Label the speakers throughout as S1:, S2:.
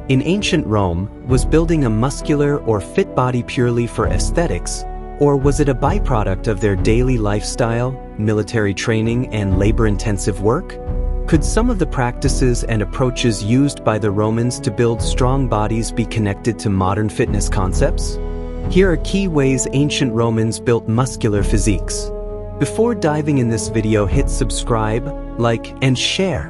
S1: In ancient Rome, was building a muscular or fit body purely for aesthetics, or was it a byproduct of their daily lifestyle, military training, and labor-intensive work? Could some of the practices and approaches used by the Romans to build strong bodies be connected to modern fitness concepts? Here are key ways ancient Romans built muscular physiques. Before diving in this video, hit subscribe, like, and share.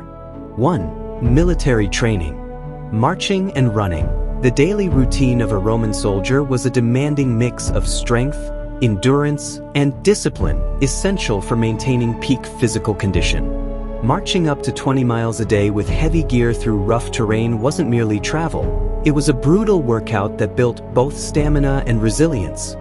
S1: 1. Military training. Marching and running. The daily routine of a Roman soldier was a demanding mix of strength, endurance, and discipline, essential for maintaining peak physical condition. Marching up to 20 miles a day with heavy gear through rough terrain wasn't merely travel. It was a brutal workout that built both stamina and resilience.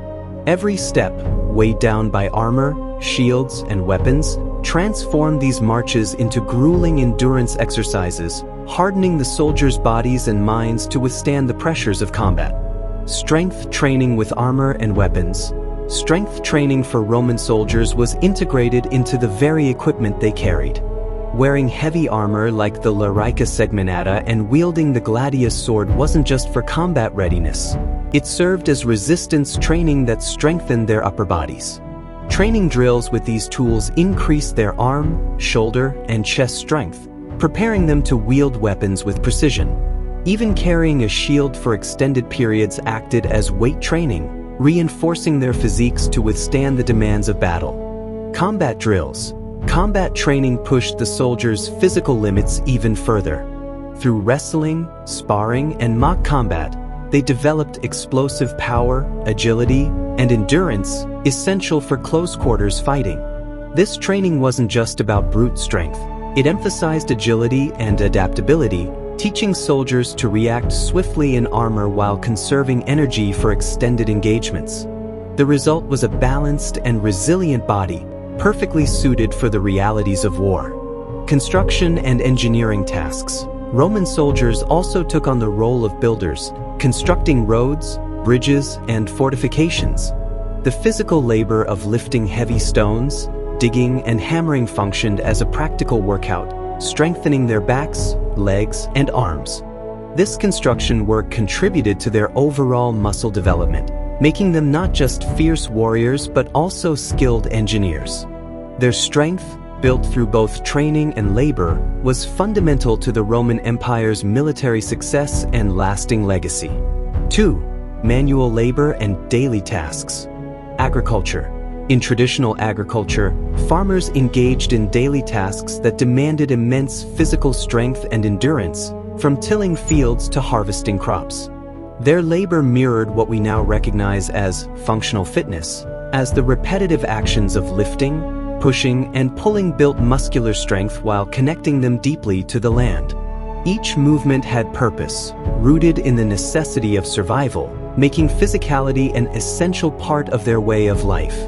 S1: Every step, weighed down by armor, shields, and weapons, transformed these marches into grueling endurance exercises, hardening the soldiers' bodies and minds to withstand the pressures of combat. Strength training with armor and weapons. Strength training for Roman soldiers was integrated into the very equipment they carried. Wearing heavy armor like the larica segmentata and wielding the gladius sword wasn't just for combat readiness. It served as resistance training that strengthened their upper bodies. Training drills with these tools increased their arm, shoulder, and chest strength, preparing them to wield weapons with precision. Even carrying a shield for extended periods acted as weight training, reinforcing their physiques to withstand the demands of battle. Combat drills. Combat training pushed the soldiers' physical limits even further. Through wrestling, sparring, and mock combat, they developed explosive power, agility, and endurance essential for close-quarters fighting. This training wasn't just about brute strength. It emphasized agility and adaptability, teaching soldiers to react swiftly in armor while conserving energy for extended engagements. The result was a balanced and resilient body, perfectly suited for the realities of war. Construction and engineering tasks. Roman soldiers also took on the role of builders, constructing roads, bridges, and fortifications. The physical labor of lifting heavy stones, digging, and hammering functioned as a practical workout, strengthening their backs, legs, and arms. This construction work contributed to their overall muscle development, making them not just fierce warriors but also skilled engineers. Their strength, built through both training and labor, was fundamental to the Roman Empire's military success and lasting legacy. 2. Manual labor and daily tasks. Agriculture. In traditional agriculture, farmers engaged in daily tasks that demanded immense physical strength and endurance, from tilling fields to harvesting crops. Their labor mirrored what we now recognize as functional fitness, as the repetitive actions of lifting, pushing, and pulling built muscular strength while connecting them deeply to the land. Each movement had purpose, rooted in the necessity of survival, making physicality an essential part of their way of life.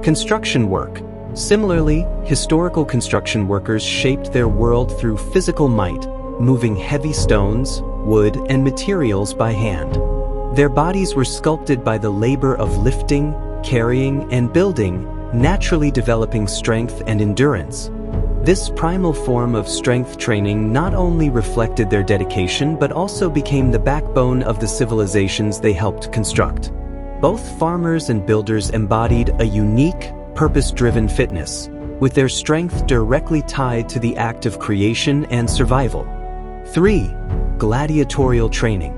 S1: Construction work. Similarly, historical construction workers shaped their world through physical might, moving heavy stones, wood, and materials by hand. Their bodies were sculpted by the labor of lifting, carrying, and building, naturally developing strength and endurance. This primal form of strength training not only reflected their dedication but also became the backbone of the civilizations they helped construct. Both farmers and builders embodied a unique, purpose-driven fitness, with their strength directly tied to the act of creation and survival. 3. Gladiatorial training.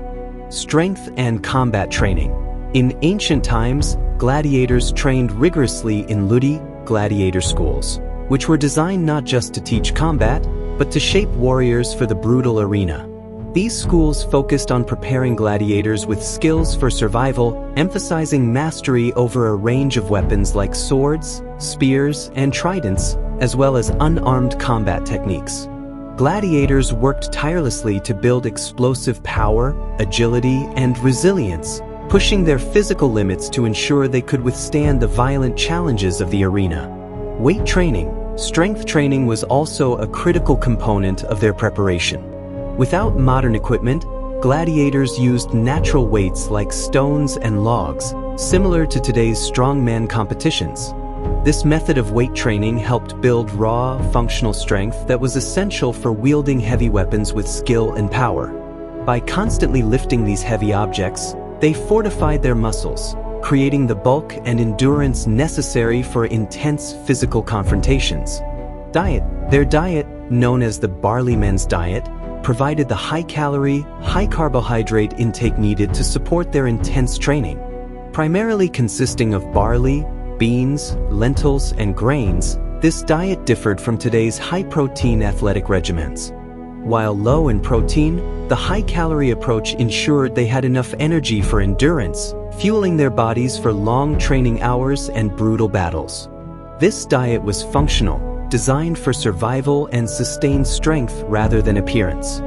S1: Strength and combat training. In ancient times, gladiators trained rigorously in ludi, gladiator schools, which were designed not just to teach combat, but to shape warriors for the brutal arena. These schools focused on preparing gladiators with skills for survival, emphasizing mastery over a range of weapons like swords, spears, and tridents, as well as unarmed combat techniques. Gladiators worked tirelessly to build explosive power, agility, and resilience, pushing their physical limits to ensure they could withstand the violent challenges of the arena. Weight training. Strength training was also a critical component of their preparation. Without modern equipment, gladiators used natural weights like stones and logs, similar to today's strongman competitions. This method of weight training helped build raw, functional strength that was essential for wielding heavy weapons with skill and power. By constantly lifting these heavy objects, they fortified their muscles, creating the bulk and endurance necessary for intense physical confrontations. Their diet, known as the barley men's diet, provided the high-calorie, high-carbohydrate intake needed to support their intense training. Primarily consisting of barley, beans, lentils, and grains, this diet differed from today's high-protein athletic regimens. While low in protein, the high-calorie approach ensured they had enough energy for endurance, fueling their bodies for long training hours and brutal battles. This diet was functional, designed for survival and sustained strength rather than appearance.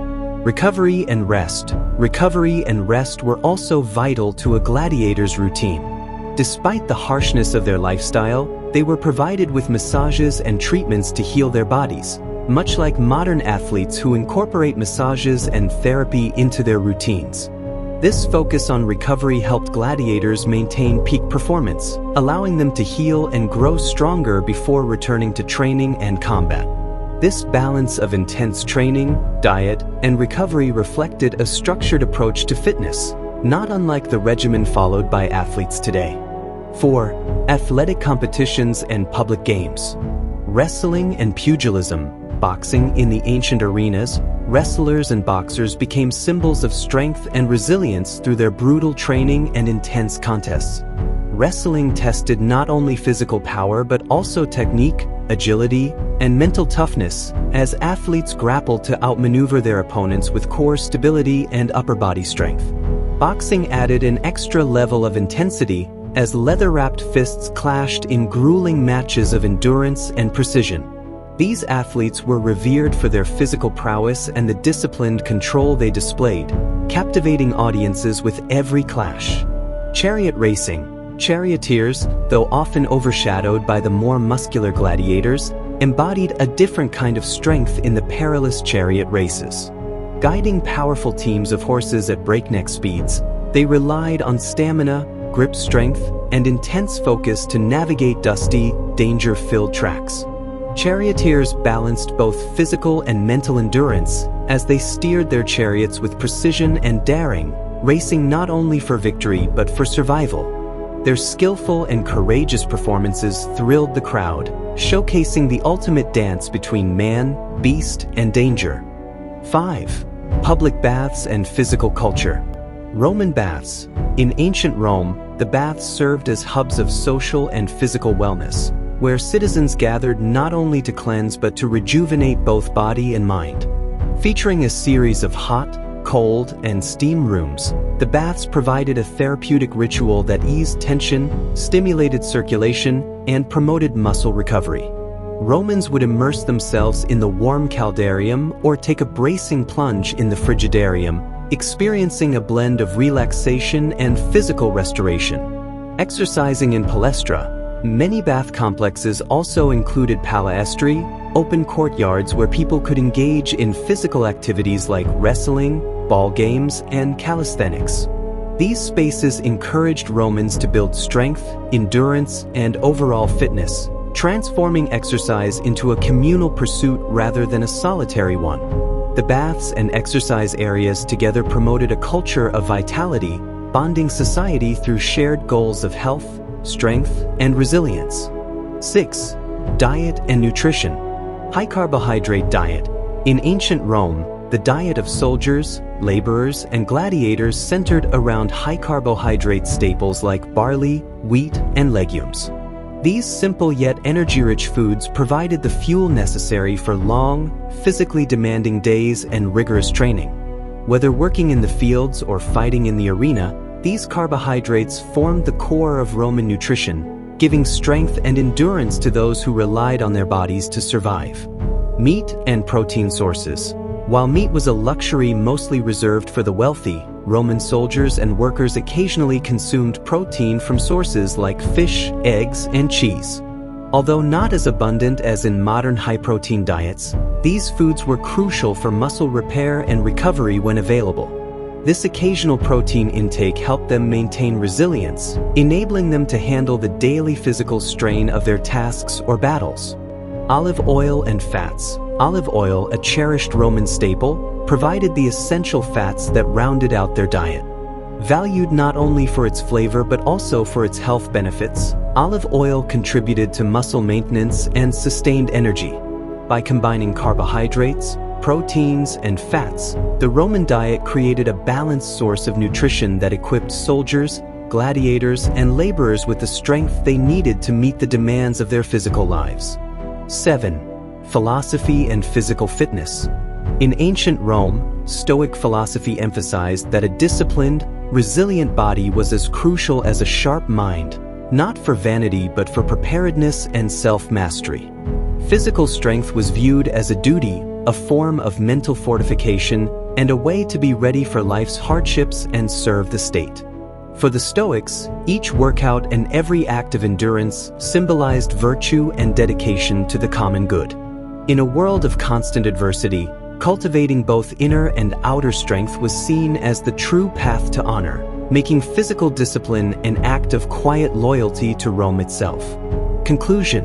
S1: Recovery and rest. Recovery and rest were also vital to a gladiator's routine. Despite the harshness of their lifestyle, they were provided with massages and treatments to heal their bodies, much like modern athletes who incorporate massages and therapy into their routines. This focus on recovery helped gladiators maintain peak performance, allowing them to heal and grow stronger before returning to training and combat. This balance of intense training, diet, and recovery reflected a structured approach to fitness, not unlike the regimen followed by athletes today. 4. Athletic competitions and public games. Wrestling and pugilism. Boxing. In the ancient arenas, wrestlers and boxers became symbols of strength and resilience through their brutal training and intense contests. Wrestling tested not only physical power but also technique, agility, and mental toughness, as athletes grappled to outmaneuver their opponents with core stability and upper body strength. Boxing added an extra level of intensity, as leather-wrapped fists clashed in grueling matches of endurance and precision. These athletes were revered for their physical prowess and the disciplined control they displayed, captivating audiences with every clash. Chariot racing. Charioteers, though often overshadowed by the more muscular gladiators, embodied a different kind of strength in the perilous chariot races. Guiding powerful teams of horses at breakneck speeds, they relied on stamina, grip strength, and intense focus to navigate dusty, danger-filled tracks. Charioteers balanced both physical and mental endurance as they steered their chariots with precision and daring, racing not only for victory but for survival. Their skillful and courageous performances thrilled the crowd, showcasing the ultimate dance between man, beast, and danger. 5. Public baths and physical culture. Roman baths. In ancient Rome, the baths served as hubs of social and physical wellness, where citizens gathered not only to cleanse but to rejuvenate both body and mind. Featuring a series of hot, cold, and steam rooms, the baths provided a therapeutic ritual that eased tension, stimulated circulation, and promoted muscle recovery. Romans would immerse themselves in the warm caldarium or take a bracing plunge in the frigidarium, experiencing a blend of relaxation and physical restoration. Exercising in palestra. Many bath complexes also included palaestri, open courtyards where people could engage in physical activities like wrestling, ball games, and calisthenics. These spaces encouraged Romans to build strength, endurance, and overall fitness, transforming exercise into a communal pursuit rather than a solitary one. The baths and exercise areas together promoted a culture of vitality, bonding society through shared goals of health, strength, and resilience. 6. Diet and nutrition. High-carbohydrate diet. In ancient Rome, the diet of soldiers, laborers, and gladiators centered around high-carbohydrate staples like barley, wheat, and legumes. These simple yet energy-rich foods provided the fuel necessary for long, physically demanding days and rigorous training. Whether working in the fields or fighting in the arena, these carbohydrates formed the core of Roman nutrition, giving strength and endurance to those who relied on their bodies to survive. Meat and protein sources. While meat was a luxury mostly reserved for the wealthy, Roman soldiers and workers occasionally consumed protein from sources like fish, eggs, and cheese. Although not as abundant as in modern high-protein diets, these foods were crucial for muscle repair and recovery when available. This occasional protein intake helped them maintain resilience, enabling them to handle the daily physical strain of their tasks or battles. Olive oil and fats. Olive oil, a cherished Roman staple, provided the essential fats that rounded out their diet. Valued not only for its flavor but also for its health benefits, olive oil contributed to muscle maintenance and sustained energy. By combining carbohydrates, proteins, and fats, the Roman diet created a balanced source of nutrition that equipped soldiers, gladiators, and laborers with the strength they needed to meet the demands of their physical lives. 7. Philosophy and physical fitness. In ancient Rome, Stoic philosophy emphasized that a disciplined, resilient body was as crucial as a sharp mind, not for vanity but for preparedness and self-mastery. Physical strength was viewed as a duty, a form of mental fortification, and a way to be ready for life's hardships and serve the state. For the Stoics, each workout and every act of endurance symbolized virtue and dedication to the common good. In a world of constant adversity, cultivating both inner and outer strength was seen as the true path to honor, making physical discipline an act of quiet loyalty to Rome itself. Conclusion: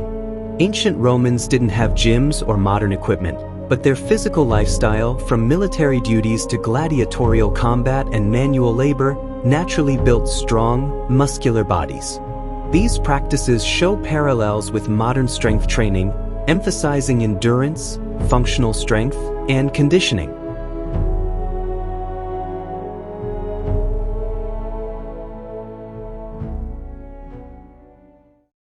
S1: ancient Romans didn't have gyms or modern equipment, but their physical lifestyle, from military duties to gladiatorial combat and manual labor, naturally built strong, muscular bodies. These practices show parallels with modern strength training, emphasizing endurance, functional strength, and conditioning.